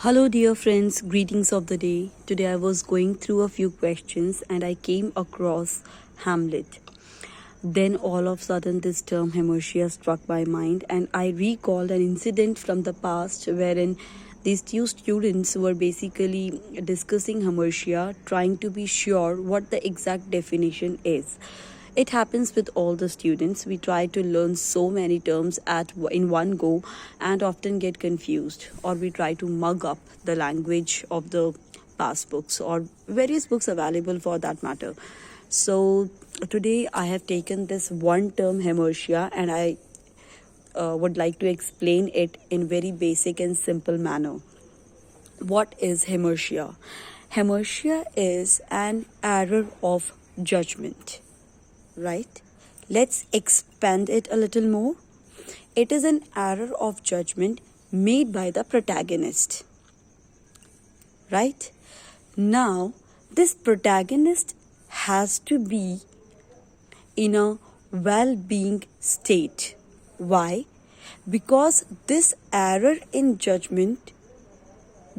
Hello, dear friends, greetings of the day. Today I was going through a few questions and I came across Hamlet. Then, all of a sudden, this term Hamartia struck my mind, and I recalled an incident from the past wherein these two students were basically discussing Hamartia, trying to be sure what the exact definition is. It happens with all the students. We try to learn so many terms in one go and often get confused, or we try to mug up the language of the past books or various books available for that matter. So today I have taken this one term Hamartia and I would like to explain it in very basic and simple manner. What is Hamartia? Hamartia is an error of judgment, right? Let's expand it a little more. It is an error of judgment made by the protagonist, right? Now, this protagonist has to be in a well-being state. Why? Because this error in judgment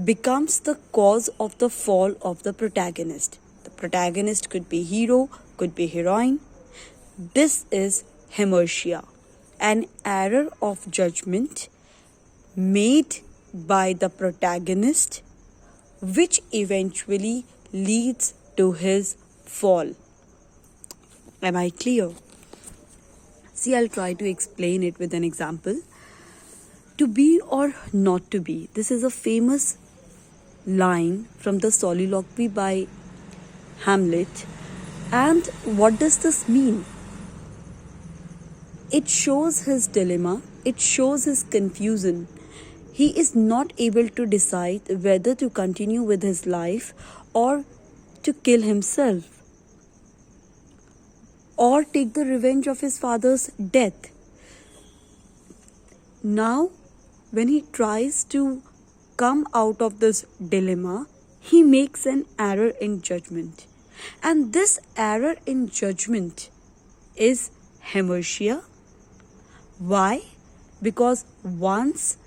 becomes the cause of the fall of the protagonist. The protagonist could be hero, could be heroine. This is Hamartia, an error of judgment made by the protagonist which eventually leads to his fall. Am I clear? See, I'll try to explain it with an example. To be or not to be. This is a famous line from the soliloquy by Hamlet. And what does this mean? It shows his dilemma. It shows his confusion. He is not able to decide whether to continue with his life or to kill himself or take the revenge of his father's death. Now, when he tries to come out of this dilemma, he makes an error in judgment. And this error in judgment is Hamartia. Why? Because once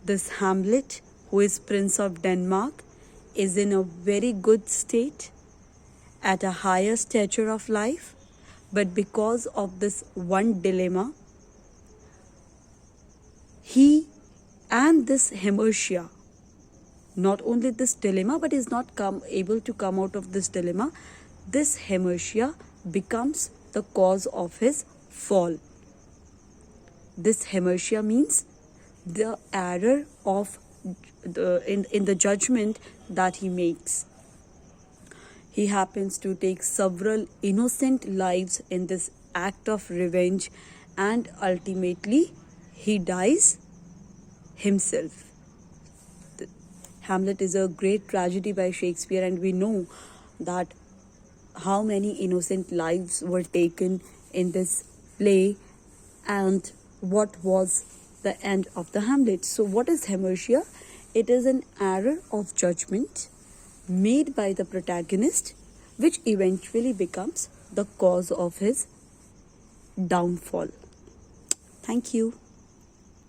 this Hamlet, who is Prince of Denmark, is in a very good state, at a higher stature of life, but because of this one dilemma, he and this Hamartia, not only this dilemma, but is not able to come out of this dilemma, this Hamartia becomes the cause of his fall. This Hamartia means the error of in the judgment that he makes. He happens to take several innocent lives in this act of revenge, and ultimately he dies himself. Hamlet is a great tragedy by Shakespeare, and we know that how many innocent lives were taken in this play and what was the end of the Hamlet. So what is Hamartia? It is an error of judgment made by the protagonist which eventually becomes the cause of his downfall. Thank you.